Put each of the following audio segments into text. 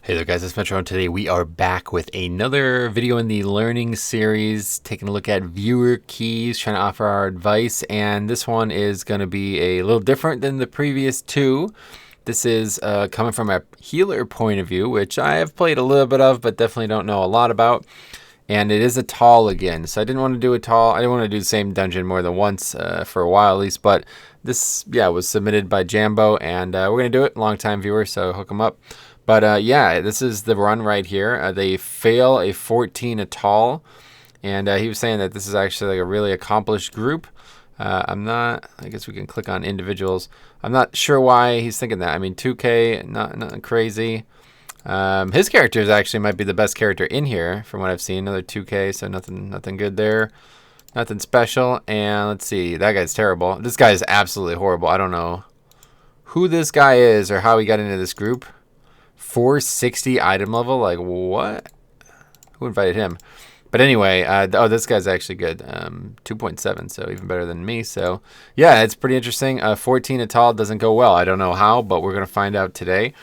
Hey there guys, it's Metro, and today we are back with another video in the learning series, taking a look at viewer keys, trying to offer our advice, and this one is going to be a little different than the previous two. This is coming from a healer point of view, which I have played a little bit of, but definitely don't know a lot about. And it is Atal again, so I didn't want to do Atal. I didn't want to do the same dungeon more than once for a while at least, but this, was submitted by Jambo, and we're going to do it. Long-time viewer, so hook them up. But this is the run right here. They fail a 14 Atal, and he was saying that this is actually like a really accomplished group. I guess we can click on individuals. I'm not sure why he's thinking that. I mean, 2K, nothing crazy. His characters actually might be the best character in here from what I've seen. Another 2K, so nothing good there. Nothing special. And let's see, that guy's terrible. This guy is absolutely horrible. I don't know who this guy is or how he got into this group. 460 item level, like what? Who invited him? But anyway, this guy's actually good. 2.7, so even better than me. So yeah, it's pretty interesting. 14 Atal doesn't go well. I don't know how, but we're gonna find out today.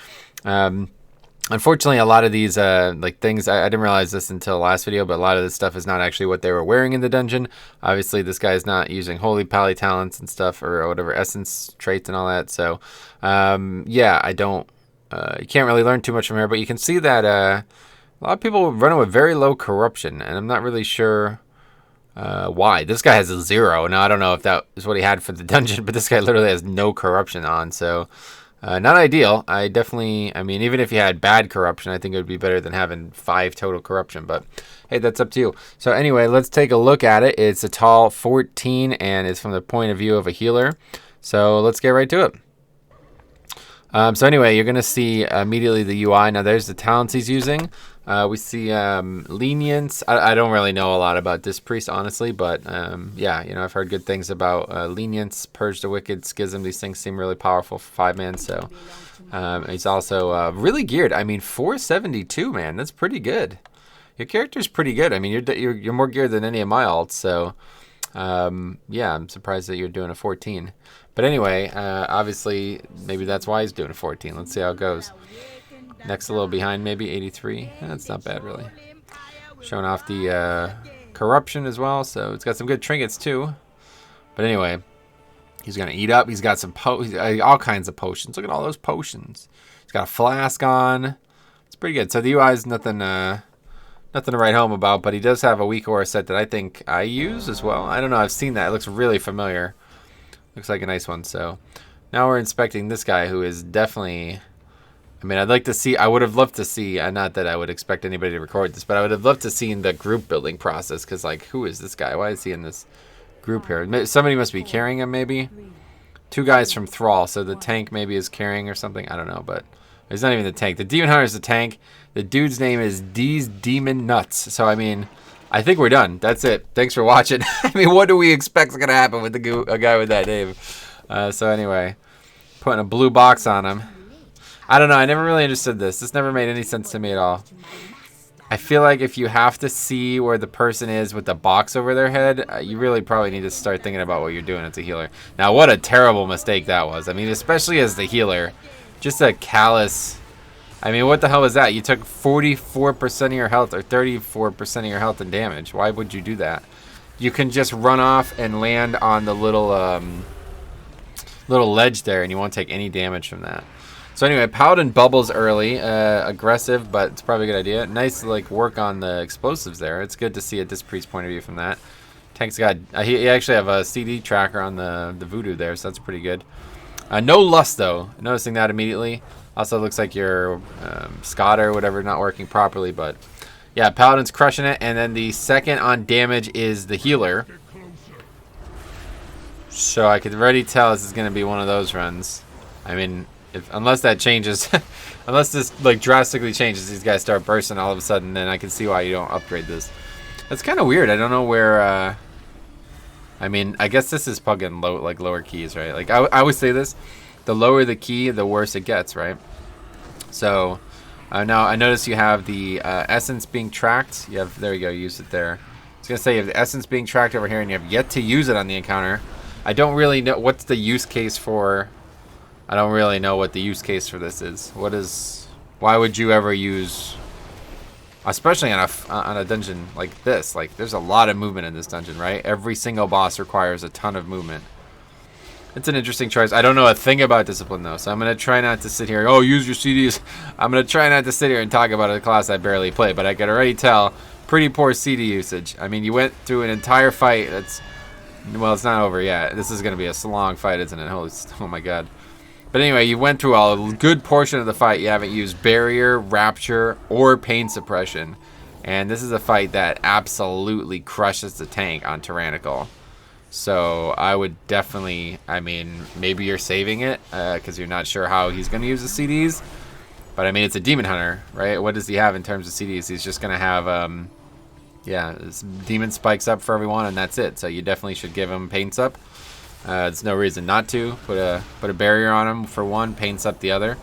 Unfortunately, a lot of these things, I didn't realize this until last video, but a lot of this stuff is not actually what they were wearing in the dungeon. Obviously, this guy is not using holy pally talents and stuff, or whatever essence traits and all that. So I don't. You can't really learn too much from here, but you can see that a lot of people run with very low corruption, and I'm not really sure why. This guy has a 0. Now, I don't know if that is what he had for the dungeon, but this guy literally has no corruption on, so not ideal. I mean, even if you had bad corruption, I think it would be better than having 5 total corruption, but hey, that's up to you. So anyway, let's take a look at it. It's Atal 14, and it's from the point of view of a healer, so let's get right to it. So anyway, you're going to see immediately the UI. Now, there's the talents he's using. We see lenience. I don't really know a lot about this priest, honestly, but I've heard good things about lenience, purge the wicked, schism. These things seem really powerful for 5-man, so he's also really geared. I mean, 472, man, that's pretty good. Your character's pretty good. I mean, you're more geared than any of my alts, so I'm surprised that you're doing a 14. But anyway, obviously, maybe that's why he's doing a 14. Let's see how it goes. Next, a little behind, maybe 83. That's not bad, really. Showing off the corruption as well, so it's got some good trinkets, too. But anyway, he's going to eat up. He's got some all kinds of potions. Look at all those potions. He's got a flask on. It's pretty good. So the UI is nothing to write home about, but he does have a weak aura set that I think I use as well. I don't know. I've seen that. It looks really familiar. Looks like a nice one. So now we're inspecting this guy, who is definitely, I mean, I'd like to see, I would have loved to see, not that I would expect anybody to record this, but I would have loved to see the group building process, because, like, who is this guy? Why is he in this group here? Somebody must be carrying him, maybe? 2 guys from Thrall, so the tank maybe is carrying or something. I don't know, but it's not even the tank. The Demon Hunter is the tank. The dude's name is D's Demon Nuts. So, I mean, I think we're done. That's it. Thanks for watching. I mean, what do we expect is going to happen with a guy with that name? So anyway, putting a blue box on him. I don't know. I never really understood this. This never made any sense to me at all. I feel like if you have to see where the person is with the box over their head, you really probably need to start thinking about what you're doing as a healer. Now, what a terrible mistake that was. I mean, especially as the healer. Just a callous. I mean, what the hell is that? You took 44% of your health or 34% of your health in damage. Why would you do that? You can just run off and land on the little ledge there, and you won't take any damage from that. So anyway, Paladin bubbles early, aggressive, but it's probably a good idea. Nice work on the explosives there. It's good to see a Dispriest point of view from that. Tank's got he actually have a CD tracker on the voodoo there, so that's pretty good. No lust though. Noticing that immediately. Also looks like your Scott or whatever not working properly, but yeah, Paladin's crushing it. And then the second on damage is the healer. So I could already tell this is going to be one of those runs. I mean, unless that changes, unless this drastically changes, these guys start bursting all of a sudden, then I can see why you don't upgrade this. That's kind of weird. I don't know where. I mean, I guess this is plugging lower keys, right? Like I always say this. The lower the key, the worse it gets, right? So now I notice you have the essence being tracked. You have, there you go, you used it there. I was gonna say you have the essence being tracked over here, and you have yet to use it on the encounter. I don't really know what's the use case for. I don't really know what the use case for this is. What is Why would you ever use, especially on a dungeon like this? Like, there's a lot of movement in this dungeon, right? Every single boss requires a ton of movement. It's an interesting choice. I don't know a thing about discipline though, so I'm gonna try not to sit here. Oh, use your CDs. I'm gonna try not to sit here and talk about a class I barely play, but I can already tell pretty poor CD usage. I mean, you went through an entire fight. Well, it's not over yet. This is gonna be a long fight, isn't it? Oh my god. But anyway, you went through a good portion of the fight. You haven't used barrier, rapture, or pain suppression, and this is a fight that absolutely crushes the tank on Tyrannical. So I would definitely, I mean, maybe you're saving it because you're not sure how he's going to use the CDs. But I mean, it's a Demon Hunter, right? What does he have in terms of CDs? He's just going to have, yeah, Demon Spikes up for everyone, and that's it. So you definitely should give him Paints up. There's no reason not to. Put a barrier on him for one, Paints up the other.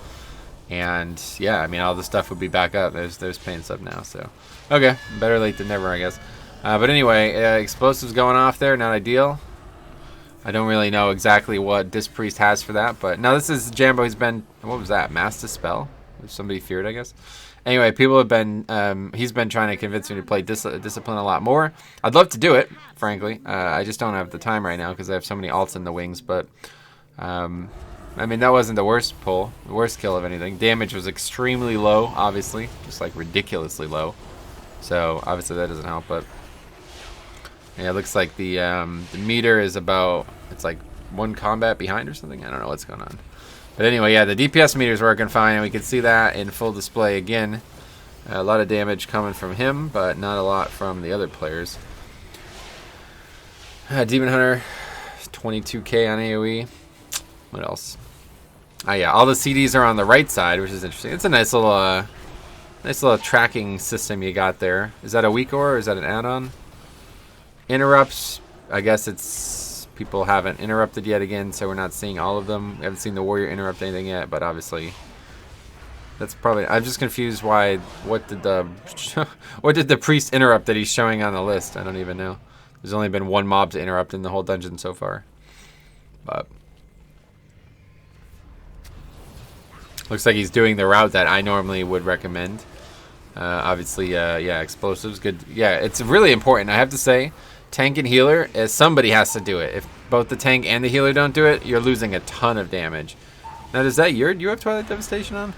And yeah, I mean, all the stuff would be back up. There's Paints up now. So, okay, better late than never, I guess. But anyway, explosives going off there, not ideal. I don't really know exactly what Dispriest has for that, but now this is Jambo. He's been, what was that? Mass Dispel? Somebody feared, I guess. Anyway, people have been, he's been trying to convince me to play Discipline a lot more. I'd love to do it, frankly. I just don't have the time right now because I have so many alts in the wings, but I mean, that wasn't the worst pull, the worst kill of anything. Damage was extremely low, obviously, just like ridiculously low. So obviously that doesn't help, but yeah, it looks like the meter is about, it's like one combat behind or something. I don't know what's going on. But anyway, yeah, the DPS meter is working fine, and we can see that in full display again. A lot of damage coming from him, but not a lot from the other players. Demon Hunter, 22k on AoE. What else? Oh yeah, all the CDs are on the right side, which is interesting. It's a nice little tracking system you got there. Is that a weak ore or is that an add-on? Interrupts, I guess it's people haven't interrupted yet again, so we're not seeing all of them. We haven't seen the warrior interrupt anything yet, but obviously that's probably, I'm just confused why, what did the priest interrupt that he's showing on the list? I don't even know. There's only been one mob to interrupt in the whole dungeon so far. But looks like he's doing the route that I normally would recommend. Obviously, yeah, explosives, good. Yeah, it's really important, I have to say. Tank and healer, somebody has to do it. If both the tank and the healer don't do it, you're losing a ton of damage. Now, is that you have Twilight Devastation on?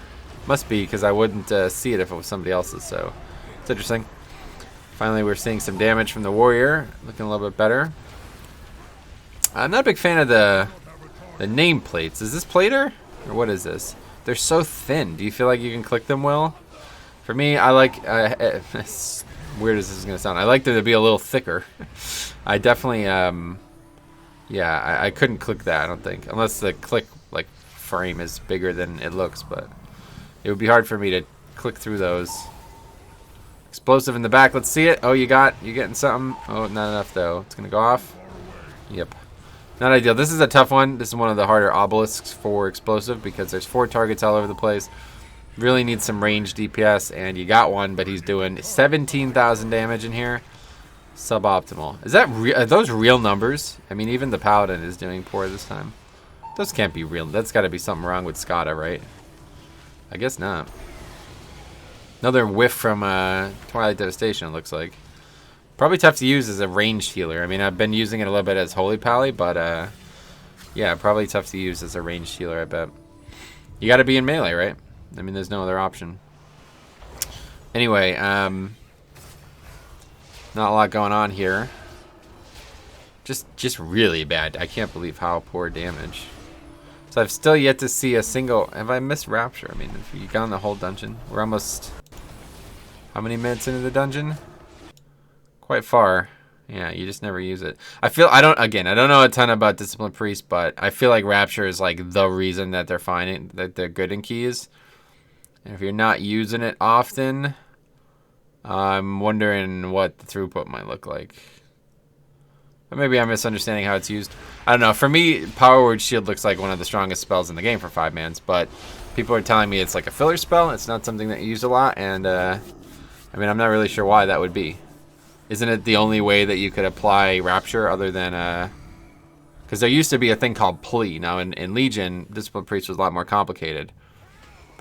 Must be, because I wouldn't see it if it was somebody else's, so it's interesting. Finally, we're seeing some damage from the warrior, looking a little bit better. I'm not a big fan of the nameplates. Is this plater? Or what is this? They're so thin. Do you feel like you can click them well? For me, I like, as weird as this is going to sound, I like them to be a little thicker. I definitely, yeah, I couldn't click that, I don't think. Unless the click, like, frame is bigger than it looks, but it would be hard for me to click through those. Explosive in the back, let's see it. Oh, you're getting something. Oh, not enough, though. It's going to go off. Yep. Not ideal. This is a tough one. This is one of the harder obelisks for explosive because there's 4 targets all over the place. Really needs some range DPS, and you got one, but he's doing 17,000 damage in here. Suboptimal. Is that are those real numbers? I mean, even the Paladin is doing poor this time. Those can't be real. That's got to be something wrong with Skada, right? I guess not. Another whiff from Twilight Devastation, it looks like. Probably tough to use as a ranged healer. I mean, I've been using it a little bit as Holy Pally, but yeah, probably tough to use as a ranged healer, I bet. You got to be in melee, right? I mean, there's no other option. Anyway, not a lot going on here. Just really bad. I can't believe how poor damage. So I've still yet to see a single. Have I missed Rapture? I mean, have you gone the whole dungeon? We're almost. How many minutes into the dungeon? Quite far. Yeah, you just never use it. I don't know a ton about Discipline Priest, but I feel like Rapture is like the reason that they're finding that they're good in keys. And if you're not using it often, I'm wondering what the throughput might look like. But maybe I'm misunderstanding how it's used. I don't know. For me, Power Word Shield looks like one of the strongest spells in the game for 5-mans, but people are telling me it's like a filler spell. It's not something that you use a lot, and I mean, I'm not really sure why that would be. Isn't it the only way that you could apply Rapture other than... Because there used to be a thing called Plea. Now, in Legion, Discipline Priest was a lot more complicated.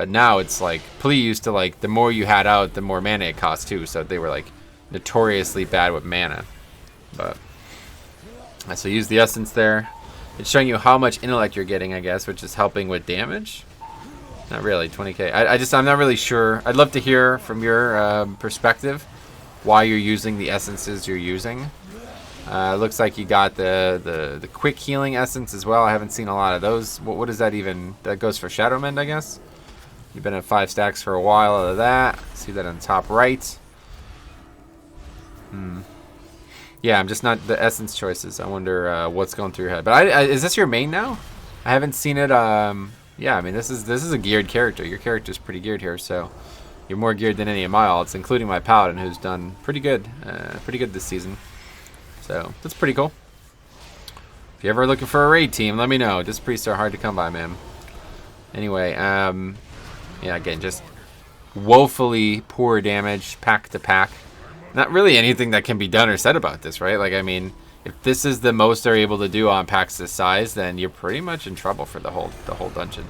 But now it's like, Pli used to like, the more you had out, the more mana it cost too. So they were like notoriously bad with mana. But so use the essence there. It's showing you how much intellect you're getting, I guess, which is helping with damage. Not really, 20k. I'm not really sure. I'd love to hear from your perspective why you're using the essences you're using. Looks like you got the quick healing essence as well. I haven't seen a lot of those. What is that even? That goes for Shadow Mend, I guess. You've been at 5 stacks for a while out of that. See that on top right. Yeah, I'm just not the essence choices. I wonder what's going through your head. But is this your main now? I haven't seen it. Yeah, I mean this is a geared character. Your character's pretty geared here, so you're more geared than any of my alts, including my paladin, who's done pretty good this season. So that's pretty cool. If you're ever looking for a raid team, let me know. Disc priests are hard to come by, man. Anyway, yeah, again, just woefully poor damage, pack to pack. Not really anything that can be done or said about this, right? Like, I mean, if this is the most they're able to do on packs this size, then you're pretty much in trouble for the whole dungeon.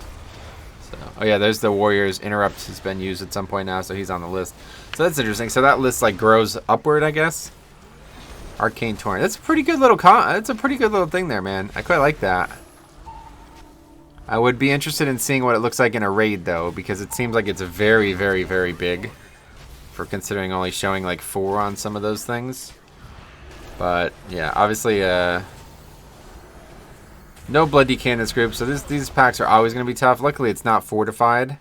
So, oh yeah, there's the Warriors. Interrupt has been used at some point now, so he's on the list. So that's interesting. So that list like grows upward, I guess. Arcane Torrent. That's a pretty good little that's a pretty good little thing there, man. I quite like that. I would be interested in seeing what it looks like in a raid though, because it seems like it's very, very, very big. For considering only showing like 4 on some of those things. But yeah, obviously no Blood DK in this group, so these packs are always going to be tough. Luckily it's not fortified.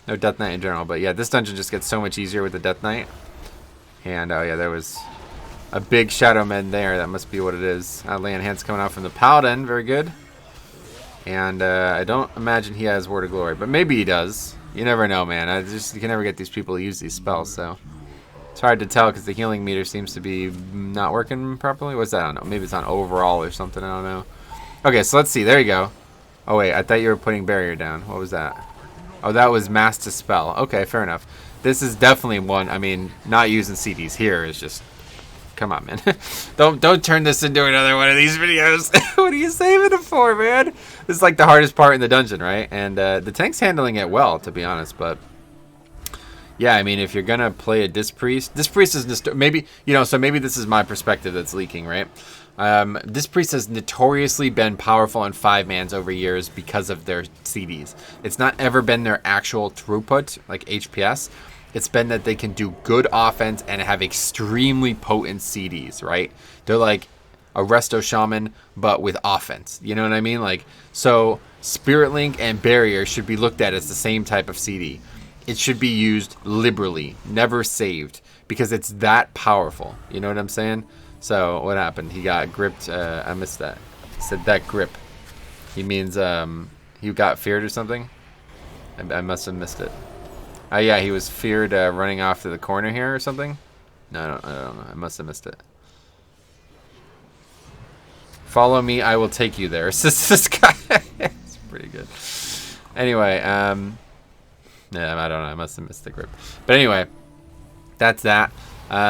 No Death Knight in general, but yeah, this dungeon just gets so much easier with the Death Knight. And oh yeah, there was a big Shadow Mend there. That must be what it is. Land Hands coming out from the Paladin, very good. And I don't imagine he has Word of Glory, but maybe he does. You never know, man. You can never get these people to use these spells, so it's hard to tell because the healing meter seems to be not working properly. What's that? I don't know. Maybe it's on overall or something. I don't know. Okay, so let's see. There you go. Oh wait, I thought you were putting barrier down. What was that? Oh, that was Mass Dispel. Okay, fair enough. This is definitely one. I mean, not using CDs here is just. Come on, man. Don't turn this into another one of these videos. What are you saving it for, man? This is like the hardest part in the dungeon, right? And the tank's handling it well, to be honest. But yeah, I mean, if you're gonna play a Disc Priest is maybe so maybe this is my perspective that's leaking, right? Disc Priest has notoriously been powerful in 5-mans over years because of their CDs. It's not ever been their actual throughput, like HPS. It's been that they can do good offense and have extremely potent CDs, right? They're like a Resto Shaman, but with offense. You know what I mean? Like, so Spirit Link and Barrier should be looked at as the same type of CD. It should be used liberally, never saved, because it's that powerful. You know what I'm saying? So what happened? He got gripped. I missed that. He said that grip. He means he got feared or something. I must have missed it. Oh yeah, he was feared running off to the corner here or something. No, I don't know. I must have missed it. Follow me, I will take you there. This guy. It's pretty good. Anyway, yeah, I don't know. I must have missed the grip. But anyway, that's that.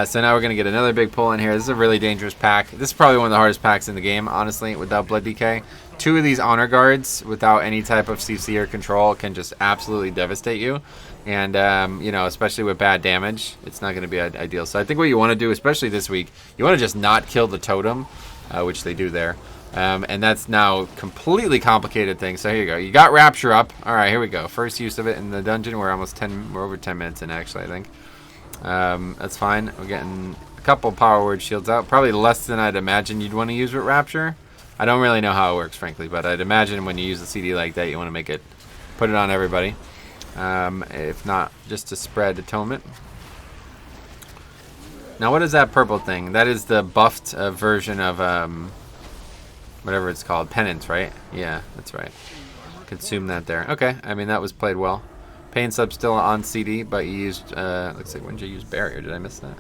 So now we're gonna get another big pull in here. This is a really dangerous pack. This is probably one of the hardest packs in the game, honestly, without Blood DK. 2 of these honor guards without any type of CC or control can just absolutely devastate you. And, especially with bad damage, it's not going to be ideal. So I think what you want to do, especially this week, you want to just not kill the totem, which they do there. And that's now completely complicated thing. So here you go. You got Rapture up. All right, here we go. First use of it in the dungeon. We're over 10 minutes in, actually, I think. That's fine. We're getting a couple power word shields out. Probably less than I'd imagine you'd want to use with Rapture. I don't really know how it works, frankly, but I'd imagine when you use a CD like that, you want to put it on everybody. If not, just to spread atonement. Now, what is that purple thing? That is the buffed version of whatever it's called, penance, right? Yeah, that's right. Consume that there. Okay, I mean that was played well. Pain sub still on CD, but you used. Looks like when did you use barrier? Did I miss that?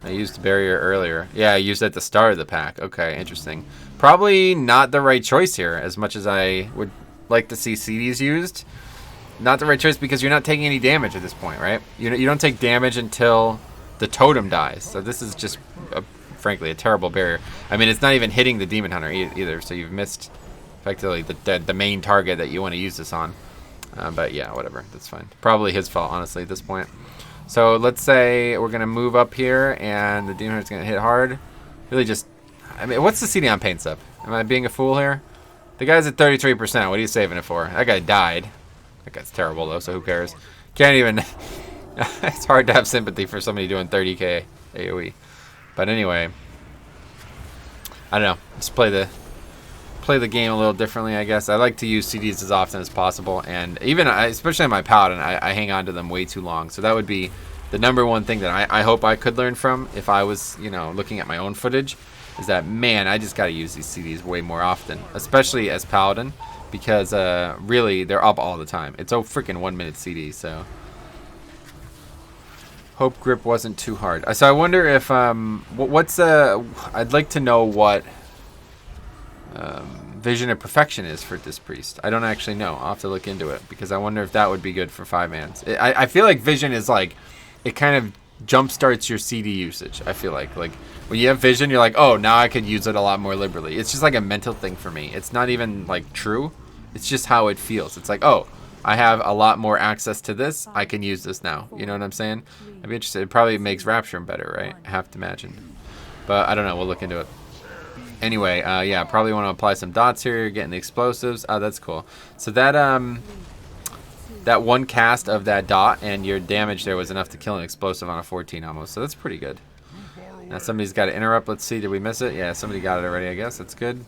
I used barrier earlier. Yeah, I used it at the start of the pack. Okay, interesting. Probably not the right choice here, as much as I would like to see CDs used. Not the right choice because you're not taking any damage at this point, right? You don't take damage until the totem dies. So this is just, frankly, a terrible barrier. I mean, it's not even hitting the Demon Hunter either, so you've missed, effectively, the main target that you want to use this on. But yeah, whatever. That's fine. Probably his fault, honestly, at this point. So let's say we're going to move up here, and the Demon Heart's going to hit hard. Really just... I mean, what's the CD on paint up? Am I being a fool here? The guy's at 33%. What are you saving it for? That guy died. That guy's terrible, though, so who cares? Can't even... It's hard to have sympathy for somebody doing 30k AoE. But anyway... I don't know. Just play the game a little differently, I guess. I like to use CDs as often as possible, and even especially on my Paladin, I hang on to them way too long. So that would be the number one thing that I hope I could learn from if I was, you know, looking at my own footage, is that, man, I just got to use these CDs way more often, especially as Paladin, because really they're up all the time. It's a freaking 1 minute CD, so hope grip wasn't too hard. So I wonder if I'd like to know what Vision of Perfection is for this priest. I don't actually know. I'll have to look into it, because I wonder if that would be good for 5-mans. I feel like Vision is like, it kind of jump starts your CD usage. I feel like when you have Vision, you're like, oh, now I could use it a lot more liberally. It's just like a mental thing for me. It's not even like true. It's just how it feels. It's like, oh, I have a lot more access to this. I can use this now. You know what I'm saying? I'd be interested. It probably makes Rapture better, right? I have to imagine. But I don't know. We'll look into it. Anyway, yeah, probably want to apply some dots here. You're getting the explosives. Oh, that's cool. So that one cast of that dot and your damage there was enough to kill an explosive on a 14 almost. So that's pretty good. Now somebody's got to interrupt. Let's see. Did we miss it? Yeah, somebody got it already, I guess. That's good.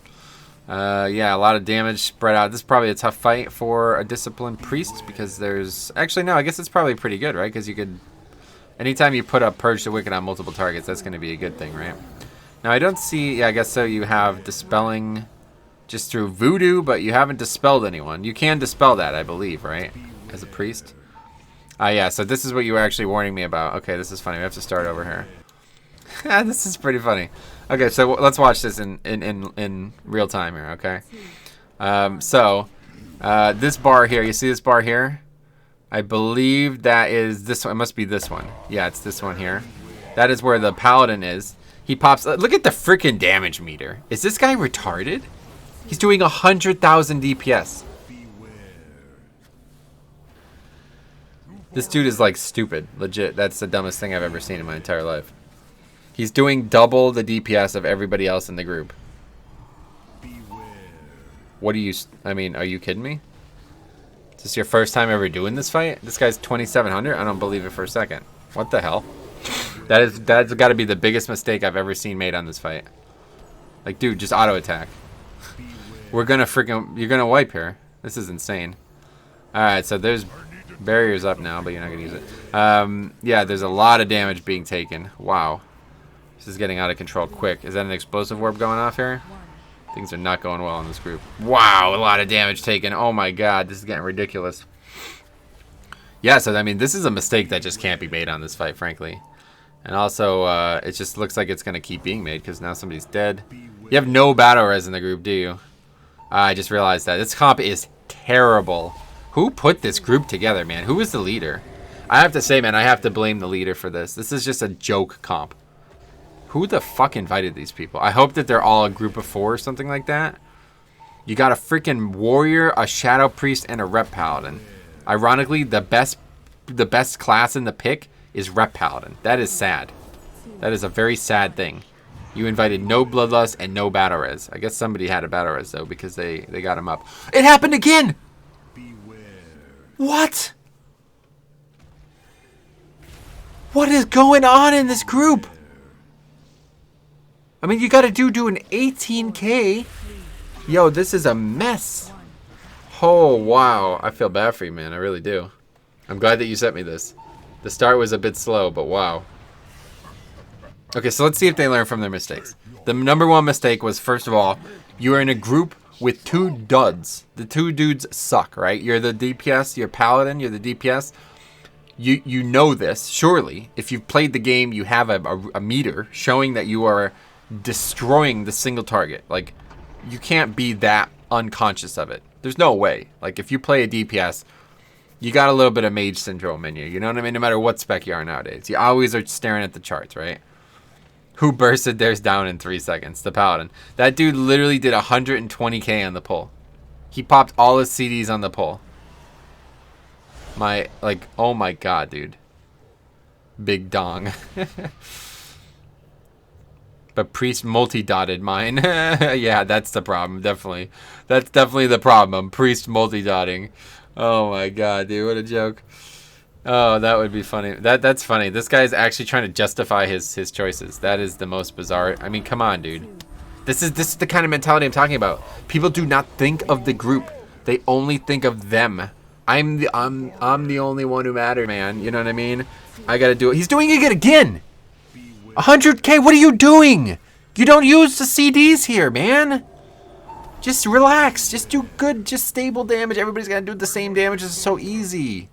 Yeah, a lot of damage spread out. This is probably a tough fight for a disciplined priest, because there's... Actually, no, I guess it's probably pretty good, right? Because you could... Anytime you put up Purge the Wicked on multiple targets, that's going to be a good thing, right? Now, I don't see... Yeah, I guess so. You have Dispelling just through Voodoo, but you haven't dispelled anyone. You can dispel that, I believe, right? As a priest. Yeah, so this is what you were actually warning me about. Okay, this is funny. We have to start over here. This is pretty funny. Okay, so let's watch this in real time here, okay? This bar here, you see this bar here? I believe that is this one. It must be this one. Yeah, it's this one here. That is where the Paladin is. He pops... Look at the freaking damage meter. Is this guy retarded? He's doing 100,000 DPS. This dude is like stupid. Legit. That's the dumbest thing I've ever seen in my entire life. He's doing double the DPS of everybody else in the group. What do you... I mean, are you kidding me? Is this your first time ever doing this fight? This guy's 2,700? I don't believe it for a second. What the hell? That's got to be the biggest mistake I've ever seen made on this fight. Like, dude, just auto attack. We're gonna freaking... You're gonna wipe here. This is insane. Alright, so there's barriers up now, but you're not gonna use it. Yeah, there's a lot of damage being taken. Wow. This is getting out of control quick. Is that an explosive orb going off here? Things are not going well in this group. Wow, a lot of damage taken. Oh my god, this is getting ridiculous. Yeah, so I mean, this is a mistake that just can't be made on this fight, frankly. And also, it just looks like it's going to keep being made, because now somebody's dead. You have no battle res in the group, do you? I just realized that. This comp is terrible. Who put this group together, man? Who is the leader? I have to say, man, I have to blame the leader for this. This is just a joke comp. Who the fuck invited these people? I hope that they're all a group of 4 or something like that. You got a freaking warrior, a shadow priest, and a rep paladin. Ironically, the best class in the pick is rep paladin. That is sad. That is a very sad thing. You invited no bloodlust and no battle res. I guess somebody had a battle res though, because they got him up. It happened again. What? What is going on in this group? I mean, you got to do an 18k. Yo, this is a mess. Oh, wow. I feel bad for you, man. I really do. I'm glad that you sent me this. The start was a bit slow, but wow. Okay, so let's see if they learn from their mistakes. The number one mistake was, first of all, you are in a group with 2 duds. The 2 dudes suck, right? You're the DPS, you're Paladin, you're the DPS. You know this, surely. If you've played the game, you have a meter showing that you are destroying the single target. Like, you can't be that unconscious of it. There's no way. Like, if you play a DPS, you got a little bit of mage syndrome in you. You know what I mean? No matter what spec you are nowadays. You always are staring at the charts, right? Who bursted theirs down in 3 seconds? The Paladin. That dude literally did 120k on the pull. He popped all his CDs on the pull. My, like, oh my god, dude. Big dong. But priest multi-dotted mine. Yeah, that's the problem, definitely. That's definitely the problem. Priest multi-dotting. Oh my god, dude, what a joke. Oh, that would be funny. That's funny. This guy's actually trying to justify his choices. That is the most bizarre. I mean, come on, dude. This is the kind of mentality I'm talking about. People do not think of the group. They only think of them. I'm the only one who matters, man. You know what I mean? I gotta do it. He's doing it again. 100K. What are you doing? You don't use the CDs here, man. Just relax. Just do good, just stable damage. Everybody's gotta do the same damage. This is so easy.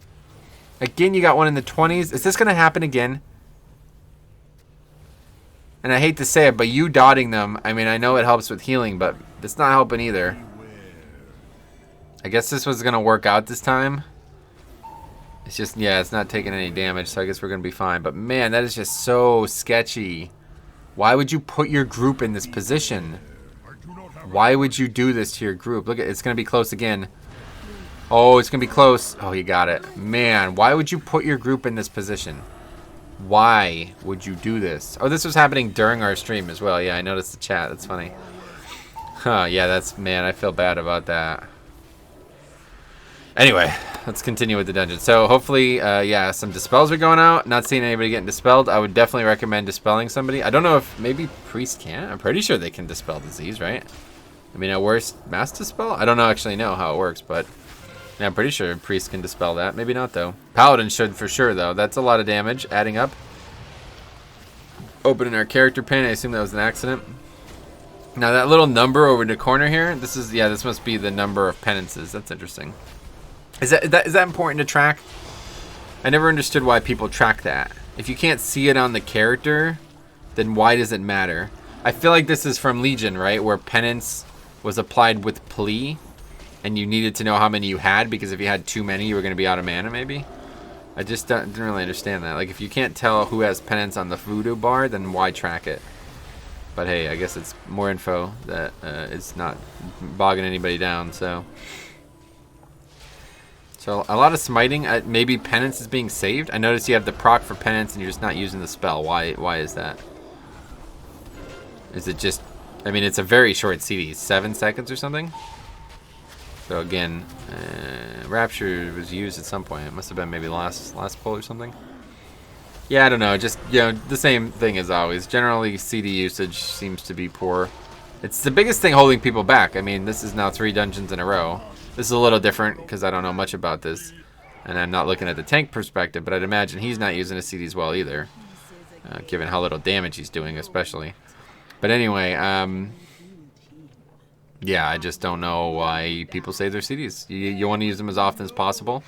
Again, you got one in the 20s. Is this gonna happen again? And I hate to say it, but you dotting them, I mean, I know it helps with healing, but it's not helping either. I guess this was gonna work out this time. It's just, yeah, it's not taking any damage, so I guess we're gonna be fine. But man, that is just so sketchy. Why would you put your group in this position? Why would you do this to your group? Look, it's gonna be close again. Oh, it's gonna be close. Oh, you got it. Man, why would you put your group in this position? Why would you do this? Oh, this was happening during our stream as well. Yeah, I noticed the chat. That's funny. Huh, yeah, that's, man, I feel bad about that. Anyway, let's continue with the dungeon. So hopefully, yeah, some dispels are going out. Not seeing anybody getting dispelled. I would definitely recommend dispelling somebody. I don't know if maybe priest can't. I'm pretty sure they can dispel disease, right? I mean, at worst, mass dispel? I don't actually know how it works, but yeah, I'm pretty sure priest can dispel that. Maybe not, though. Paladin should for sure, though. That's a lot of damage adding up. Opening our character pin. I assume that was an accident. Now, that little number over in the corner here, this is, yeah, this must be the number of penances. That's interesting. Is that important to track? I never understood why people track that. If you can't see it on the character, then why does it matter? I feel like this is from Legion, right? Where penance was applied with plea, and you needed to know how many you had, because if you had too many, you were going to be out of mana, maybe? I just didn't really understand that. Like, if you can't tell who has penance on the voodoo bar, then why track it? But hey, I guess it's more info that is not bogging anybody down, so... So a lot of smiting. Maybe penance is being saved. I notice you have the proc for penance and you're just not using the spell. Why is that? Is it just... I mean, it's a very short CD. 7 seconds or something? So again, Rapture was used at some point. It must have been maybe last pull or something. Yeah, I don't know. Just, you know, the same thing as always. Generally, CD usage seems to be poor. It's the biggest thing holding people back. I mean, this is now 3 dungeons in a row. This is a little different because I don't know much about this, and I'm not looking at the tank perspective, but I'd imagine he's not using his CDs well either, given how little damage he's doing especially. But anyway, yeah, I just don't know why people save their CDs. You want to use them as often as possible.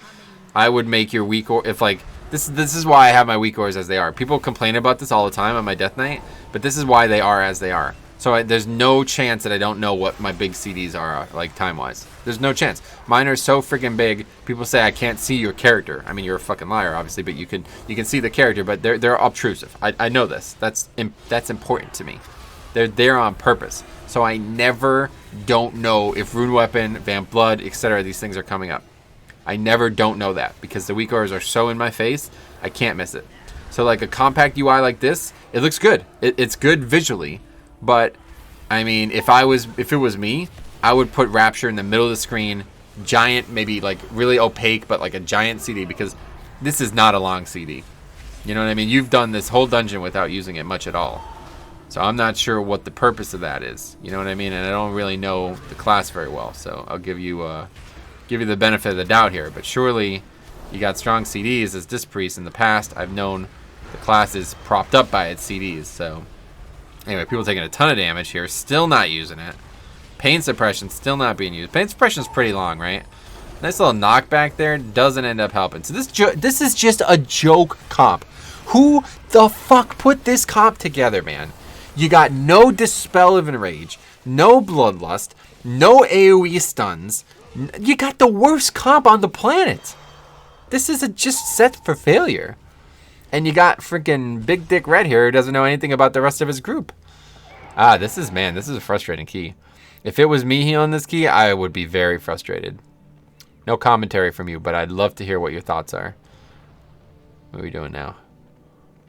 I would make your weak or if like this is why I have my weak ores as they are. People complain about this all the time on my Death Knight, but this is why they are as they are. So there's no chance that I don't know what my big CDs are, like, time-wise. There's no chance. Mine are so freaking big, people say I can't see your character. I mean, you're a fucking liar, obviously, but you can see the character, but they're obtrusive. I know this. That's important to me. They're there on purpose. So I never don't know if Rune Weapon, Vamp Blood, etc., these things are coming up. I never don't know that, because the weak ores are so in my face, I can't miss it. So, like, a compact UI like this, it looks good. It's good visually. But, I mean, if it was me, I would put Rapture in the middle of the screen, giant, maybe like really opaque, but like a giant CD, because this is not a long CD. You know what I mean? You've done this whole dungeon without using it much at all. So I'm not sure what the purpose of that is. You know what I mean? And I don't really know the class very well, so I'll give you the benefit of the doubt here. But surely you got strong CDs as Disc Priest in the past. I've known the class is propped up by its CDs, so... Anyway, people taking a ton of damage here, still not using it. Pain suppression still not being used. Pain suppression is pretty long, right? Nice little knockback there, doesn't end up helping. So this is just a joke comp. Who the fuck put this comp together, man? You got no Dispel of Enrage, no Bloodlust, no AoE stuns. You got the worst comp on the planet. This is just set for failure. And you got freaking Big Dick Red here who doesn't know anything about the rest of his group. This is a frustrating key. If it was me on this key, I would be very frustrated. No commentary from you, but I'd love to hear what your thoughts are. What are we doing now?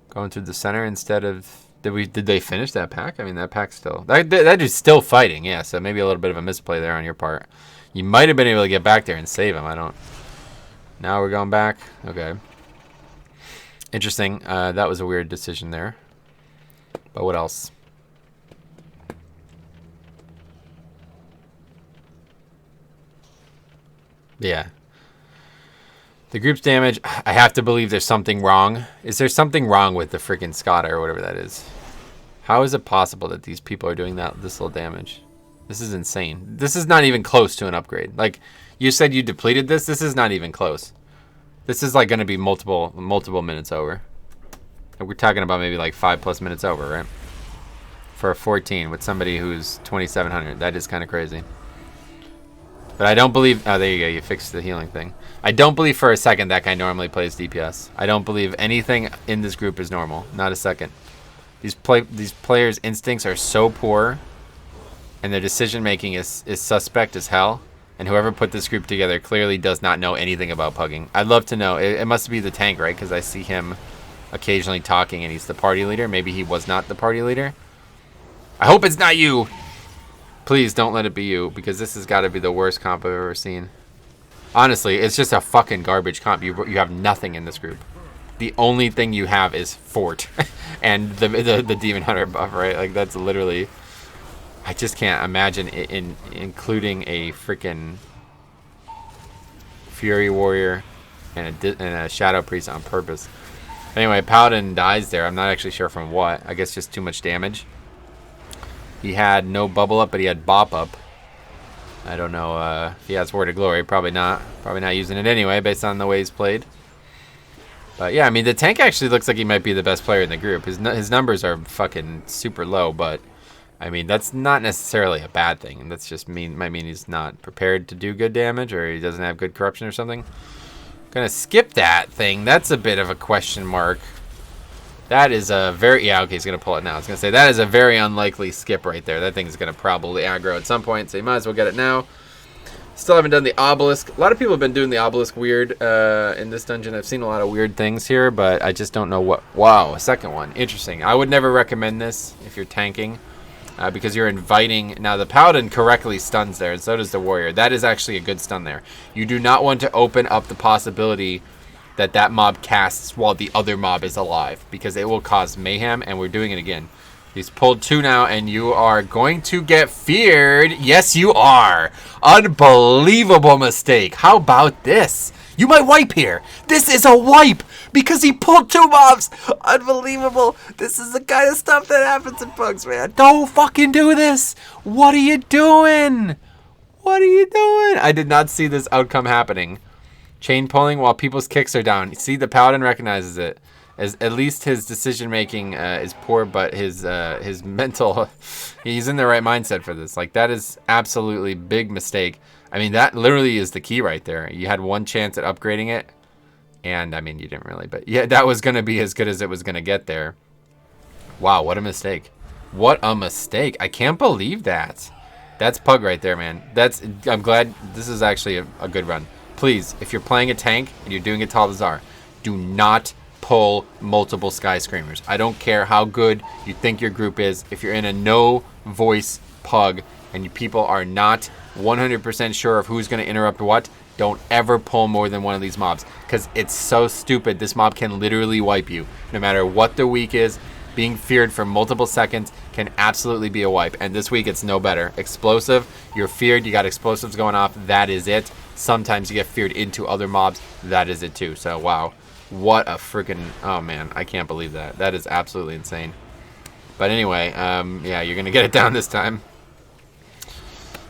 Going through the center instead of... Did they finish that pack? I mean, that pack's still... That dude's still fighting, yeah, so maybe a little bit of a misplay there on your part. You might have been able to get back there and save him. I don't... Now we're going back. Okay. Interesting. That was a weird decision there. But what else? Yeah. The group's damage, I have to believe there's something wrong. Is there something wrong with the freaking Scotta or whatever that is? How is it possible that these people are doing this little damage? This is insane. This is not even close to an upgrade. Like, you said you depleted this. This is not even close. This is like going to be multiple minutes over. And we're talking about maybe like 5+ minutes over, right? For a 14 with somebody who's 2,700. That is kind of crazy. But I don't believe... Oh, there you go. You fixed the healing thing. I don't believe for a second that guy normally plays DPS. I don't believe anything in this group is normal. Not a second. These players' instincts are so poor, and their decision-making is suspect as hell. And whoever put this group together clearly does not know anything about pugging. I'd love to know. It must be the tank, right? Because I see him occasionally talking, and he's the party leader. Maybe he was not the party leader. I hope it's not you. Please don't let it be you, because this has got to be the worst comp I've ever seen. Honestly, it's just a fucking garbage comp. You have nothing in this group. The only thing you have is Fort and the Demon Hunter buff, right? Like, that's literally... I just can't imagine including a freaking Fury Warrior and a Shadow Priest on purpose. Anyway, Paladin dies there. I'm not actually sure from what. I guess just too much damage. He had no bubble up, but he had bop up. I don't know if he has Word of Glory. Probably not. Probably not using it anyway, based on the way he's played. But yeah, I mean, the tank actually looks like he might be the best player in the group. His numbers are fucking super low, but I mean, that's not necessarily a bad thing. And that's just might mean he's not prepared to do good damage, or he doesn't have good corruption or something. Gonna skip that thing. That's a bit of a question mark. That is a very... Yeah, okay, he's going to pull it now. I was going to say, that is a very unlikely skip right there. That thing's going to probably aggro at some point, so you might as well get it now. Still haven't done the obelisk. A lot of people have been doing the obelisk weird in this dungeon. I've seen a lot of weird things here, but I just don't know what... Wow, a second one. Interesting. I would never recommend this if you're tanking, because you're inviting... Now, the Paladin correctly stuns there, and so does the Warrior. That is actually a good stun there. You do not want to open up the possibility that mob casts while the other mob is alive, because it will cause mayhem, and we're doing it again. He's pulled 2 now, and you are going to get feared. Yes, you are. Unbelievable mistake. How about this? You might wipe here. This is a wipe, because he pulled 2 mobs. Unbelievable. This is the kind of stuff that happens in Pugs, man. Don't fucking do this. What are you doing? What are you doing? I did not see this outcome happening. Chain pulling while people's kicks are down. See, the Paladin recognizes it. As at least his decision making is poor, but his mental, he's in the right mindset for this. Like, that is absolutely big mistake. I mean, that literally is the key right there. You had one chance at upgrading it, and I mean, you didn't really, but yeah, that was going to be as good as it was going to get there. Wow, what a mistake. What a mistake. I can't believe that. That's Pug right there, man. I'm glad this is actually a good run. Please, if you're playing a tank and you're doing a Talazar, do not pull multiple Sky Screamers. I don't care how good you think your group is. If you're in a no-voice Pug and people are not 100% sure of who's going to interrupt what, don't ever pull more than one of these mobs, because it's so stupid. This mob can literally wipe you. No matter what the week is, being feared for multiple seconds can absolutely be a wipe. And this week, it's no better. Explosive, you're feared, you got explosives going off, that is it. Sometimes you get feared into other mobs, that is it too. So, wow. What a freaking... Oh, man, I can't believe that. That is absolutely insane. But anyway, yeah, you're going to get it down this time.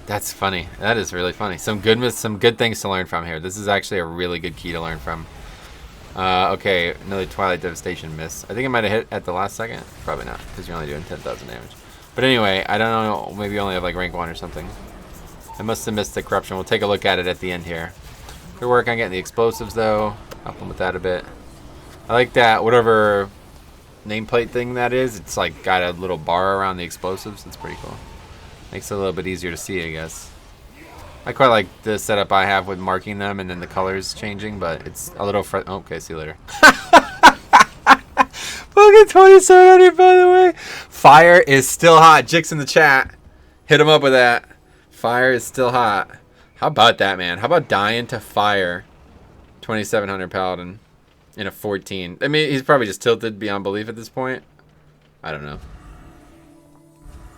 That's funny. That is really funny. Some good things to learn from here. This is actually a really good key to learn from. Okay, another Twilight Devastation miss. I think it might have hit at the last second. Probably not, because you're only doing 10,000 damage. But anyway, I don't know. Maybe you only have like rank 1 or something. I must have missed the corruption. We'll take a look at it at the end here. Good work on getting the explosives, though. Help them with that a bit. I like that. Whatever nameplate thing that is, it's like got a little bar around the explosives. It's pretty cool. Makes it a little bit easier to see, I guess. I quite like the setup I have with marking them and then the colors changing, but it's a little okay, see you later. Fucking 2700, by the way. Fire is still hot. Jix in the chat. Hit him up with that. Fire is still hot. How about that, man? How about dying to fire? 2700 Paladin in a 14. I mean, he's probably just tilted beyond belief at this point. I don't know.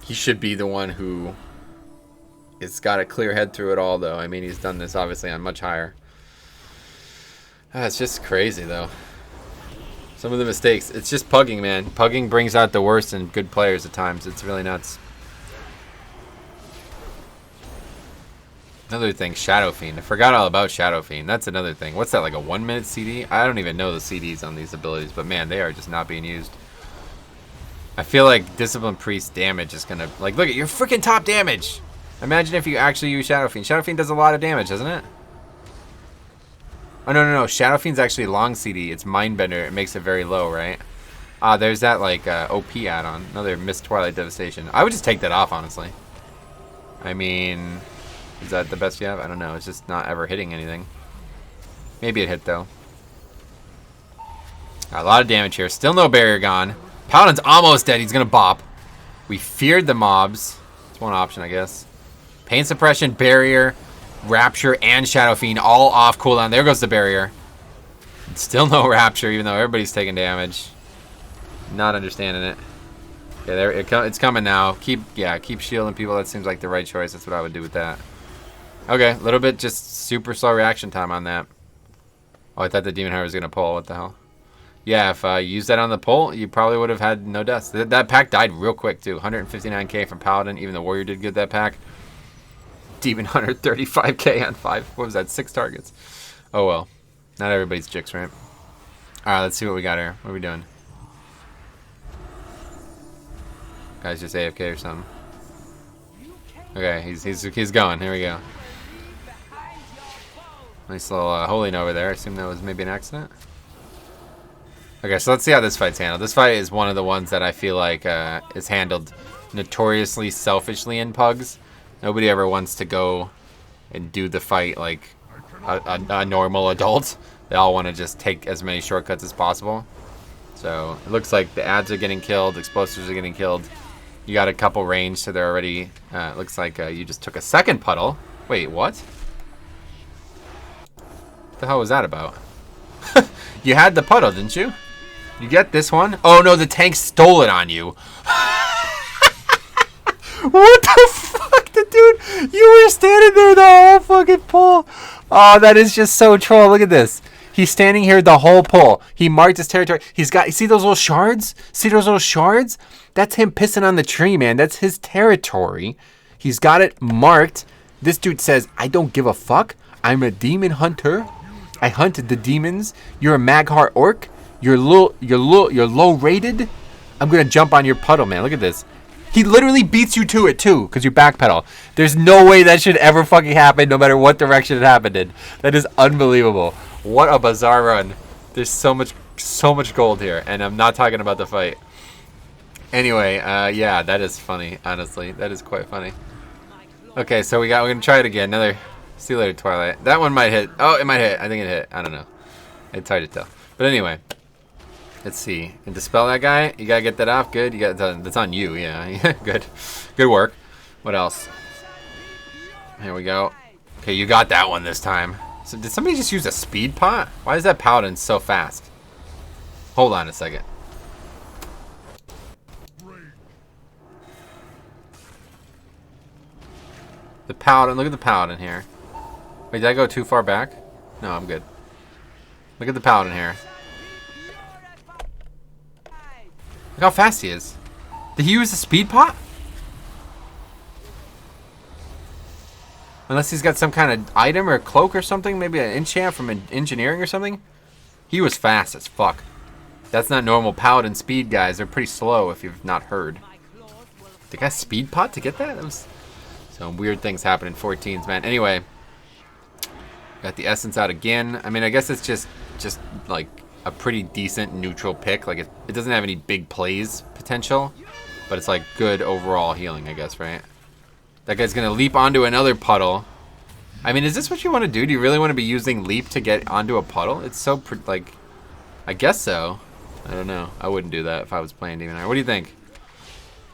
He should be the one who has got a clear head through it all, though. I mean, he's done this obviously on much higher. It's just crazy, though. Some of the mistakes. It's just pugging, man. Pugging brings out the worst in good players at times. It's really nuts. Another thing, Shadow Fiend. I forgot all about Shadow Fiend. That's another thing. What's that, like a 1 minute CD? I don't even know the CDs on these abilities, but man, they are just not being used. I feel like Discipline Priest damage is gonna, like, look at your freaking top damage! Imagine if you actually use Shadow Fiend. Shadow Fiend does a lot of damage, doesn't it? Oh, no. Shadow Fiend's actually long CD. It's Mindbender. It makes it very low, right? There's that, like, OP add-on. Another Mist Twilight Devastation. I would just take that off, honestly. I mean, is that the best you have? I don't know. It's just not ever hitting anything. Maybe it hit, though. Got a lot of damage here. Still no barrier gone. Paladin's almost dead. He's going to bop. We feared the mobs. It's one option, I guess. Pain Suppression, Barrier, Rapture, and Shadow Fiend all off cooldown. There goes the barrier. Still no Rapture, even though everybody's taking damage. Not understanding it. Yeah, there it's coming now. Keep shielding people. That seems like the right choice. That's what I would do with that. Okay, a little bit just super slow reaction time on that. Oh, I thought the Demon Hunter was gonna pull. What the hell? Yeah, if I used that on the pull, you probably would have had no deaths. That pack died real quick too. 159k from Paladin. Even the Warrior did good that pack. Demon Hunter 35k on 5. What was that? 6 targets. Oh well. Not everybody's Jix, right? Alright, let's see what we got here. What are we doing? Guy's just AFK or something. Okay, he's going. Here we go. Nice little holy over there. I assume that was maybe an accident. Okay, so let's see how this fight's handled. This fight is one of the ones that I feel like is handled notoriously selfishly in pugs. Nobody ever wants to go and do the fight like a normal adult. They all want to just take as many shortcuts as possible. So it looks like the ads are getting killed, explosives are getting killed. You got a couple range, so they're already. Looks like you just took a second puddle. Wait, what? What the hell was that about? You had the puddle, didn't you? You get this one? Oh no, the tank stole it on you. What the fuck, dude? You were standing there the whole fucking pull. Oh, that is just so troll. Look at this. He's standing here the whole pull. He marked his territory. He's got, you see those little shards? See those little shards? That's him pissing on the tree, man. That's his territory. He's got it marked. This dude says, I don't give a fuck. I'm a demon hunter. I hunted the demons. You're a Magheart orc. You're low rated. I'm gonna jump on your puddle, man. Look at this. He literally beats you to it too, because you backpedal. There's no way that should ever fucking happen, no matter what direction it happened in. That is unbelievable. What a bizarre run. There's so much gold here, and I'm not talking about the fight. Anyway, yeah, that is funny. Honestly, that is quite funny. Okay, so we're gonna try it again. Another. See you later, Twilight. That one might hit. Oh, it might hit. I think it hit. I don't know. It's hard to tell. But anyway. Let's see. And dispel that guy. You gotta get that off. Good. You got that's on you. Yeah. Good. Good work. What else? Here we go. Okay, you got that one this time. So did somebody just use a speed pot? Why is that Paladin so fast? Hold on a second. The Paladin. Look at the Paladin here. Wait, did I go too far back? No, I'm good. Look at the Paladin here. Look how fast he is. Did he use a speed pot? Unless he's got some kind of item or cloak or something. Maybe an enchant from engineering or something. He was fast as fuck. That's not normal Paladin speed, guys. They're pretty slow if you've not heard. The guy speed pot to get that? That was some weird things happen in 14s, man. Anyway. Got the essence out again. I mean, I guess it's just like a pretty decent neutral pick. Like it doesn't have any big plays potential, but it's like good overall healing, I guess, right? That guy's gonna leap onto another puddle. I mean, is this what you want to do? Do you really want to be using leap to get onto a puddle? It's so, like, I guess so. I don't know. I wouldn't do that if I was playing Demon Hunter. What do you think?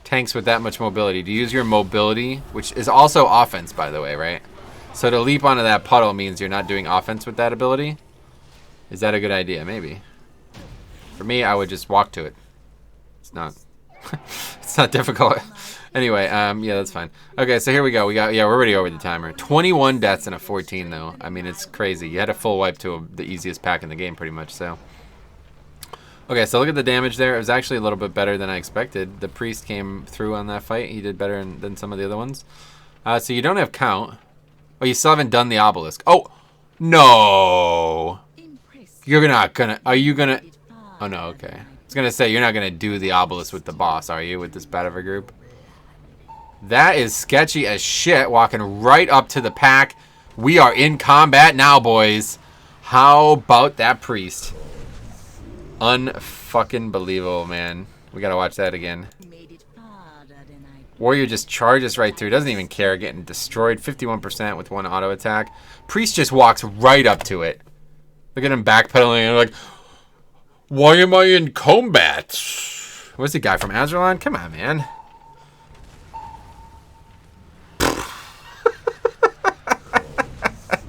Tanks with that much mobility. Do you use your mobility, which is also offense, by the way, right? So to leap onto that puddle means you're not doing offense with that ability? Is that a good idea? Maybe. For me, I would just walk to it. It's not. It's not difficult. Anyway, yeah, that's fine. Okay, so here we go. Yeah, we're already over the timer. 21 deaths in a 14, though. I mean, it's crazy. You had a full wipe to the easiest pack in the game, pretty much, so. Okay, so look at the damage there. It was actually a little bit better than I expected. The priest came through on that fight. He did better than some of the other ones. So you don't have count. Oh, you still haven't done the obelisk. Oh, no. You're not gonna, are you gonna? Oh, no, okay. I was gonna say, you're not gonna do the obelisk with the boss, are you, with this bad of a group? That is sketchy as shit, walking right up to the pack. We are in combat now, boys. How about that priest? Unfucking believable, man. We gotta watch that again. Warrior just charges right through. Doesn't even care, getting destroyed. 51% with one auto attack. Priest just walks right up to it. Look at him backpedaling and like, why am I in combat? What's the guy from Azralan? Come on, man.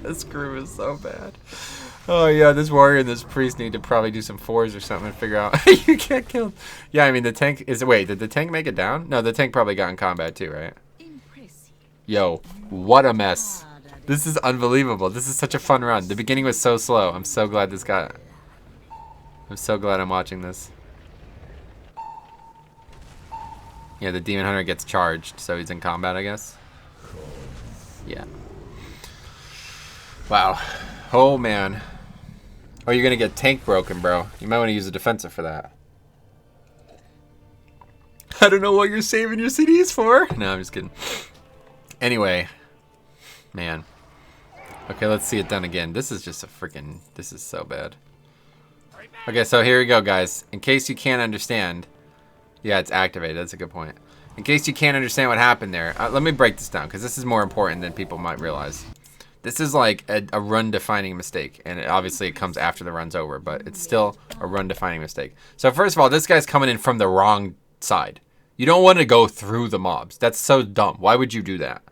This crew is so bad. Oh yeah, this warrior and this priest need to probably do some fours or something and figure out you get killed. Yeah, I mean the tank is. Wait, did the tank make it down? No, the tank probably got in combat too, right? Yo, what a mess. This is unbelievable. This is such a fun run. The beginning was so slow. I'm so glad this got. I'm so glad I'm watching this. Yeah, the demon hunter gets charged, so he's in combat, I guess. Yeah. Wow. Oh man. Oh, you're gonna get tank broken, bro. You might want to use a defensive for that. I don't know what you're saving your CDs for. No, I'm just kidding. Anyway. Man. Okay, let's see it done again. This is just a freaking... This is so bad. Okay, so here we go, guys. In case you can't understand... Yeah, it's activated. That's a good point. In case you can't understand what happened there, let me break this down, because this is more important than people might realize. This is like a run-defining mistake, and obviously it comes after the run's over, but it's still a run-defining mistake. So first of all, this guy's coming in from the wrong side. You don't want to go through the mobs. That's so dumb. Why would you do that?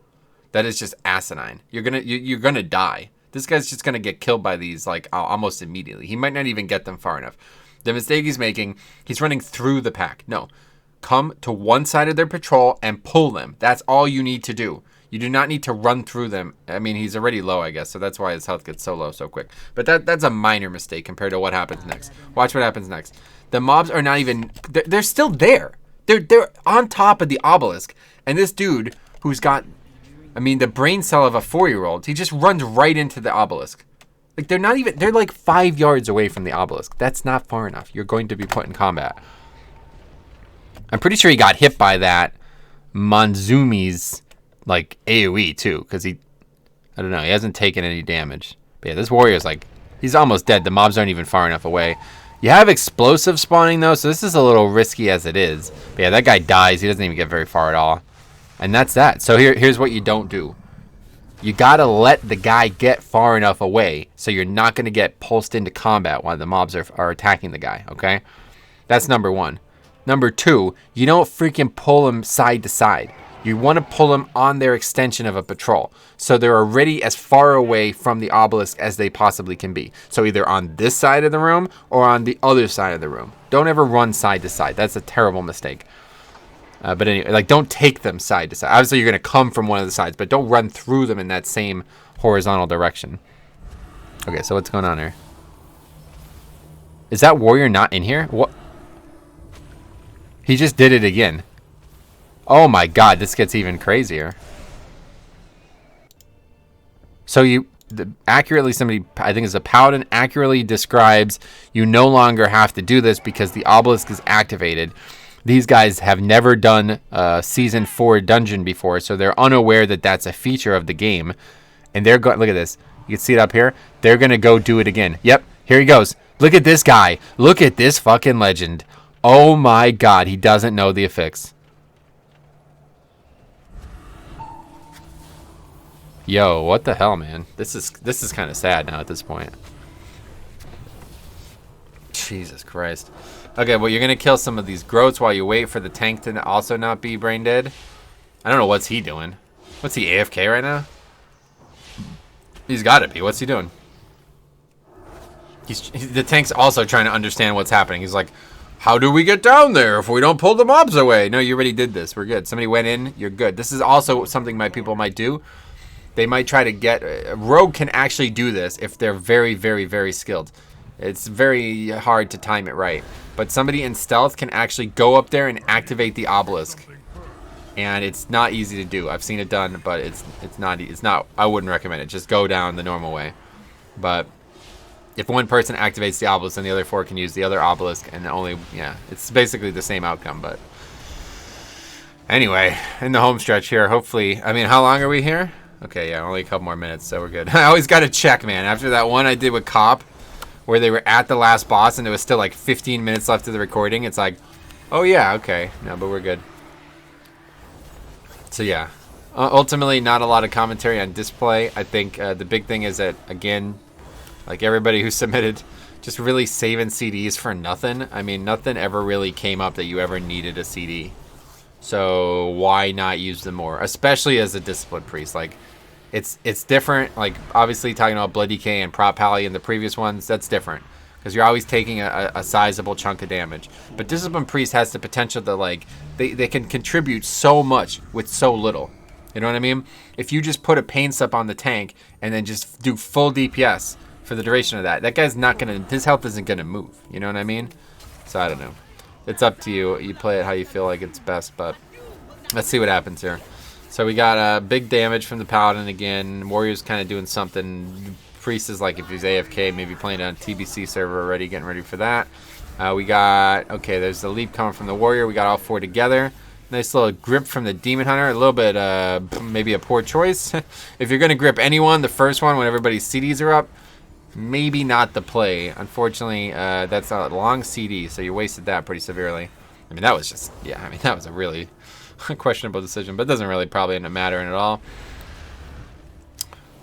That is just asinine. You're gonna die. This guy's just gonna get killed by these like almost immediately. He might not even get them far enough. The mistake he's making, he's running through the pack. No, come to one side of their patrol and pull them. That's all you need to do. You do not need to run through them. I mean, he's already low, I guess, so that's why his health gets so low so quick. But that's a minor mistake compared to what happens next. Watch what happens next. The mobs are not even... They're still there. They're on top of the obelisk. And this dude, who's got... I mean, the brain cell of a 4-year-old, he just runs right into the obelisk. Like, they're not even... They're like 5 yards away from the obelisk. That's not far enough. You're going to be put in combat. I'm pretty sure he got hit by that Monzumi's... like AoE too, because I don't know, he hasn't taken any damage. But yeah, this warrior is like, he's almost dead. The mobs aren't even far enough away. You have explosive spawning though, so this is a little risky as it is. But yeah, that guy dies. He doesn't even get very far at all. And that's that. So here's what you don't do. You gotta let the guy get far enough away so you're not gonna get pulsed into combat while the mobs are attacking the guy, okay? That's number one. Number two, you don't freaking pull him side to side. You want to pull them on their extension of a patrol. So they're already as far away from the obelisk as they possibly can be. So either on this side of the room or on the other side of the room. Don't ever run side to side. That's a terrible mistake. But anyway, like don't take them side to side. Obviously you're going to come from one of the sides, but don't run through them in that same horizontal direction. Okay, so what's going on here? Is that warrior not in here? What? He just did it again. Oh my god, this gets even crazier. So accurately, somebody, I think it's a paladin, accurately describes you no longer have to do this because the obelisk is activated. These guys have never done Season 4 dungeon before, so they're unaware that that's a feature of the game. And they're going, look at this. You can see it up here. They're going to go do it again. Yep, here he goes. Look at this guy. Look at this fucking legend. Oh my god, he doesn't know the affix. Yo, what the hell, man? This is kind of sad now at this point. Jesus Christ. Okay, well, you're gonna kill some of these groats while you wait for the tank to also not be brain dead. I don't know what's he doing. What's he, AFK right now? He's got to be. What's he doing? The tank's also trying to understand what's happening. He's like, how do we get down there if we don't pull the mobs away? No, you already did this. We're good. Somebody went in. You're good. This is also something people might do. They might try to get... Rogue can actually do this if they're very, very, very skilled. It's very hard to time it right. But somebody in stealth can actually go up there and activate the obelisk. And it's not easy to do. I've seen it done, but it's not. I wouldn't recommend it. Just go down the normal way. But if one person activates the obelisk, then the other 4 can use the other obelisk, and it's basically the same outcome. But anyway, in the home stretch here, hopefully. I mean, how long are we here? Okay, yeah, only a couple more minutes, so we're good. I always got to check, man. After that one I did with Cop, where they were at the last boss, and there was still like 15 minutes left of the recording. It's like, oh yeah, okay, no, but we're good. So yeah, ultimately not a lot of commentary on display. I think the big thing is that, again, like everybody who submitted, just really saving CDs for nothing. I mean, nothing ever really came up that you ever needed a CD. So why not use them more? Especially as a discipline priest. Like, it's different. Like, obviously talking about Blood Decay and Prop Pally and the previous ones, that's different. Because you're always taking a sizable chunk of damage. But Discipline Priest has the potential to, like, they can contribute so much with so little. You know what I mean? If you just put a Pain Sup on the tank and then just do full DPS for the duration of that guy's not going to, his health isn't going to move. You know what I mean? So I don't know. It's up to you. You play it how you feel like it's best, but let's see what happens here. So we got big damage from the Paladin again. Warrior's kind of doing something. Priest is like, if he's AFK, maybe playing on TBC server already, getting ready for that. We got, okay, there's the leap coming from the Warrior. We got all 4 together. Nice little grip from the Demon Hunter. A little bit, maybe a poor choice. If you're going to grip anyone, the first one when everybody's CDs are up, maybe not the play. Unfortunately, that's a long CD, so you wasted that pretty severely. I mean, that was just, yeah, I mean, that was a really questionable decision, but it doesn't really probably matter at all.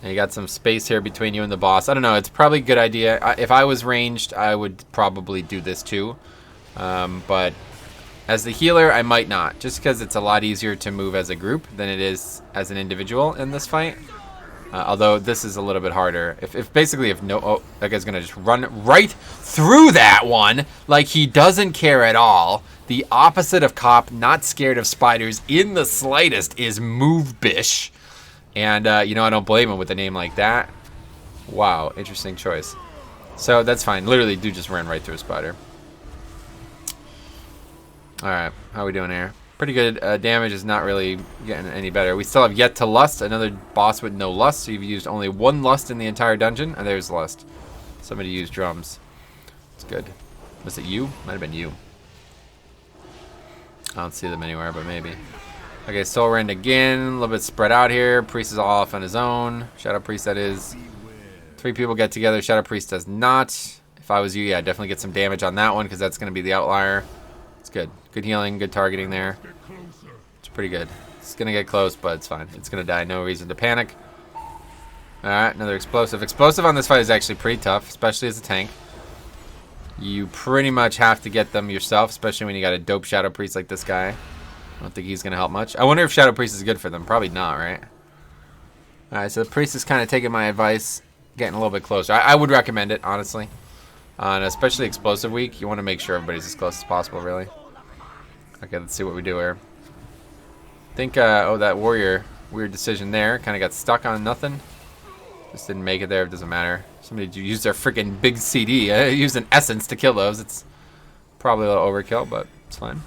And you got some space here between you and the boss. I don't know. It's probably a good idea. If I was ranged, I would probably do this too. But as the healer, I might not. Just because it's a lot easier to move as a group than it is as an individual in this fight. Although this is a little bit harder. If no... Oh, that guy's going to just run right through that one. Like he doesn't care at all. The opposite of Cop, not scared of spiders in the slightest, is Move Bish. And, you know, I don't blame him with a name like that. Wow, interesting choice. So that's fine. Literally, dude just ran right through a spider. Alright, how are we doing here? Pretty good. Damage is not really getting any better. We still have yet to lust. Another boss with no lust. So you've used only 1 lust in the entire dungeon. And there's lust. Somebody used drums. It's good. Was it you? Might have been you. I don't see them anywhere, but maybe. Okay, Soul Rend again, a little bit spread out here. Priest is all off on his own. Shadow Priest, that is. 3 people get together. Shadow Priest does not. If I was you, yeah, definitely get some damage on that one because that's going to be the outlier. It's good. Good healing, good targeting there. It's pretty good. It's going to get close, but it's fine. It's going to die. No reason to panic. Alright, another explosive. Explosive on this fight is actually pretty tough, especially as a tank. You pretty much have to get them yourself, especially when you got a dope Shadow Priest like this guy. I don't think he's going to help much. I wonder if Shadow Priest is good for them. Probably not, right? Alright, so the Priest is kind of taking my advice, getting a little bit closer. I would recommend it, honestly. And especially Explosive Week, you want to make sure everybody's as close as possible, really. Okay, let's see what we do here. I think, oh, that Warrior, weird decision there. Kind of got stuck on nothing. Just didn't make it there, it doesn't matter. Somebody used their freaking big CD. Used an Essence to kill those. It's probably a little overkill, but it's fine.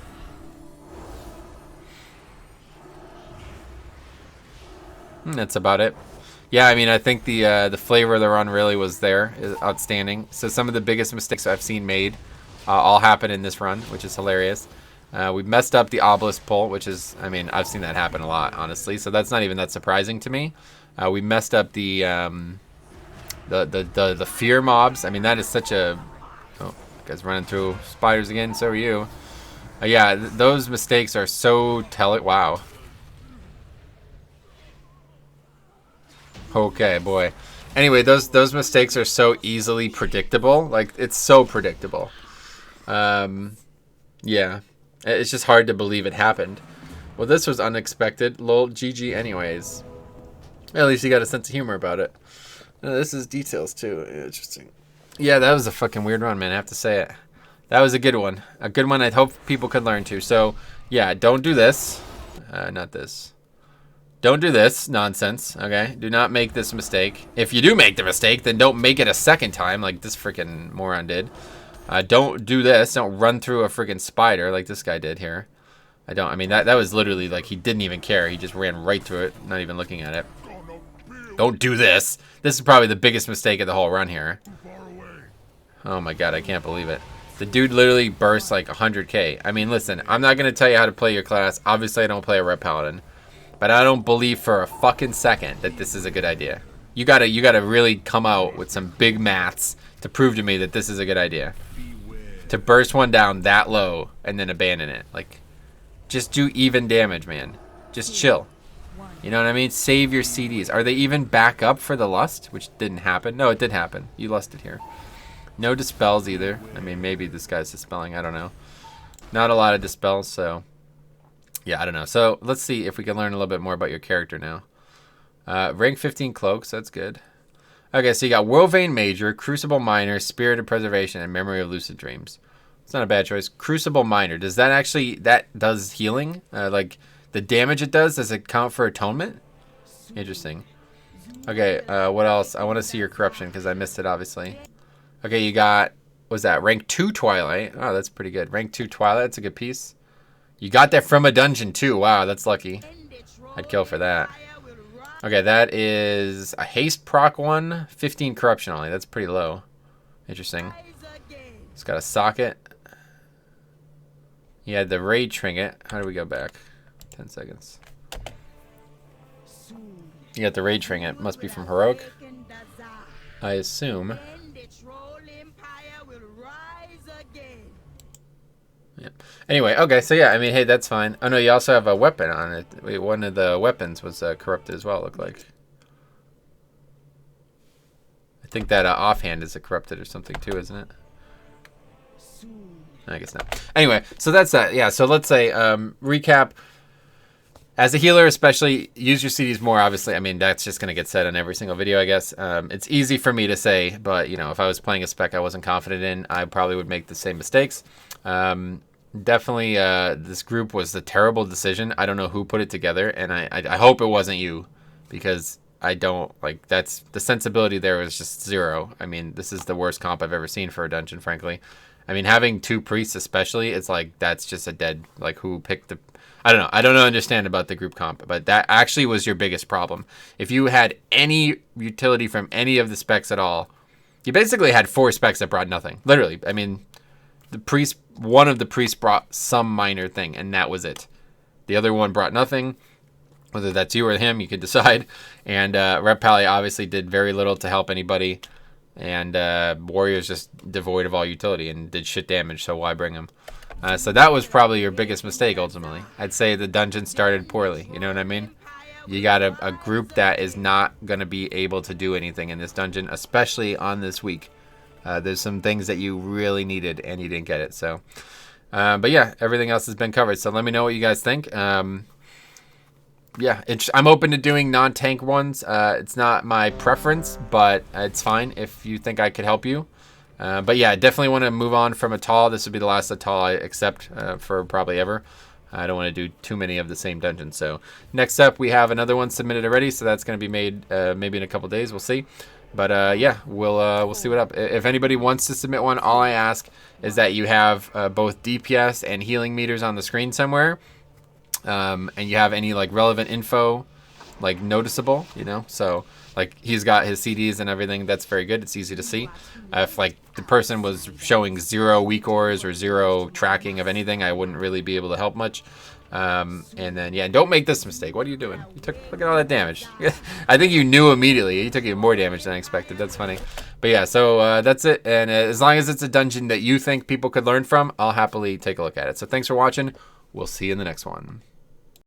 That's about it. Yeah, I mean, I think the flavor of the run really was there. Outstanding. So some of the biggest mistakes I've seen made all happen in this run, which is hilarious. We messed up the obelisk pull, which is, I mean, I've seen that happen a lot, honestly. So that's not even that surprising to me. We messed up the fear mobs. I mean, that is such a... Oh, guy's running through spiders again. So are you. Yeah, those mistakes are so Wow. Okay, boy. Anyway, those mistakes are so easily predictable. Like, it's so predictable. Yeah. It's just hard to believe it happened. Well, this was unexpected. Lol, GG anyways. At least you got a sense of humor about it. This is details, too. Interesting. Yeah, that was a fucking weird run, man. I have to say it. That was a good one. A good one I'd hope people could learn to. So, yeah, don't do this. Not this. Don't do this nonsense, okay? Do not make this mistake. If you do make the mistake, then don't make it a second time like this freaking moron did. Don't do this. Don't run through a freaking spider like this guy did here. I mean, that was literally like he didn't even care. He just ran right through it, not even looking at it. Don't do this. This is probably the biggest mistake of the whole run here. Oh my god, I can't believe it. The dude literally burst like 100k. I mean, listen, I'm not going to tell you how to play your class. Obviously, I don't play a Red Paladin. But I don't believe for a fucking second that this is a good idea. You gotta really come out with some big maths to prove to me that this is a good idea. To burst one down that low and then abandon it. Like, just do even damage, man. Just chill. You know what I mean? Save your CDs. Are they even back up for the lust? Which didn't happen. No, it did happen. You lusted here. No dispels either. I mean, maybe this guy's dispelling. I don't know. Not a lot of dispels, so... yeah, I don't know. So let's see if we can learn a little bit more about your character now. Rank 15 cloaks. That's good. Okay, so you got Whirlvein Major, Crucible Minor, Spirit of Preservation, and Memory of Lucid Dreams. It's not a bad choice. Crucible Minor. Does that actually... that does healing? Like, the damage it does it count for atonement? Interesting. Okay, what else? I want to see your corruption because I missed it, obviously. Okay, you got... what was that? Rank 2 Twilight. Oh, that's pretty good. Rank 2 Twilight. That's a good piece. You got that from a dungeon, too. Wow, that's lucky. I'd kill for that. Okay, that is a haste proc 1. 15 corruption only. That's pretty low. Interesting. It's got a socket. You had the raid trinket. How do we go back? 10 seconds. You got the raid trinket. Must be from Heroic. I assume. Yeah. Anyway, okay, so yeah, I mean, hey, that's fine. Oh no, you also have a weapon on it. Wait, one of the weapons was corrupted as well, it looked like. I think that offhand is corrupted or something too, isn't it? I guess not. Anyway, so that's that. Yeah, so let's say, recap. As a healer, especially, use your CDs more, obviously. I mean, that's just going to get said on every single video, I guess. It's easy for me to say, but, you know, if I was playing a spec I wasn't confident in, I probably would make the same mistakes. Definitely, this group was a terrible decision. I don't know who put it together, and I hope it wasn't you, because I don't, like, that's, the sensibility there was just zero. I mean, this is the worst comp I've ever seen for a dungeon, frankly. I mean, having 2 priests especially, it's like, that's just a dead, like, who picked the... I don't know. I don't understand about the group comp, but that actually was your biggest problem. If you had any utility from any of the specs at all, you basically had 4 specs that brought nothing. Literally. I mean, the priest, one of the priests brought some minor thing, and that was it. The other one brought nothing. Whether that's you or him, you can decide. And Red Pally obviously did very little to help anybody. And Warrior's just devoid of all utility and did shit damage, so why bring him? So that was probably your biggest mistake, ultimately. I'd say the dungeon started poorly, you know what I mean? You got a group that is not going to be able to do anything in this dungeon, especially on this week. There's some things that you really needed, and you didn't get it, so... but yeah, everything else has been covered, so let me know what you guys think. Yeah, I'm open to doing non-tank ones. It's not my preference, but it's fine if you think I could help you. But yeah, I definitely want to move on from Atal. This would be the last Atal I accept for probably ever. I don't want to do too many of the same dungeons. So next up, we have another one submitted already, so that's going to be made maybe in a couple days. We'll see. But yeah, we'll see what up. If anybody wants to submit one, all I ask is that you have both DPS and healing meters on the screen somewhere, and you have any like relevant info, like noticeable, you know. So like he's got his CDs and everything. That's very good. It's easy to see. If like the person was showing 0 weak ores or 0 tracking of anything, I wouldn't really be able to help much. And then yeah, don't make this mistake. What are you doing? You took, look at all that damage. I think you knew immediately. You took even more damage than I expected. That's funny. But yeah, so that's it. And as long as it's a dungeon that you think people could learn from, I'll happily take a look at it. So thanks for watching. We'll see you in the next one.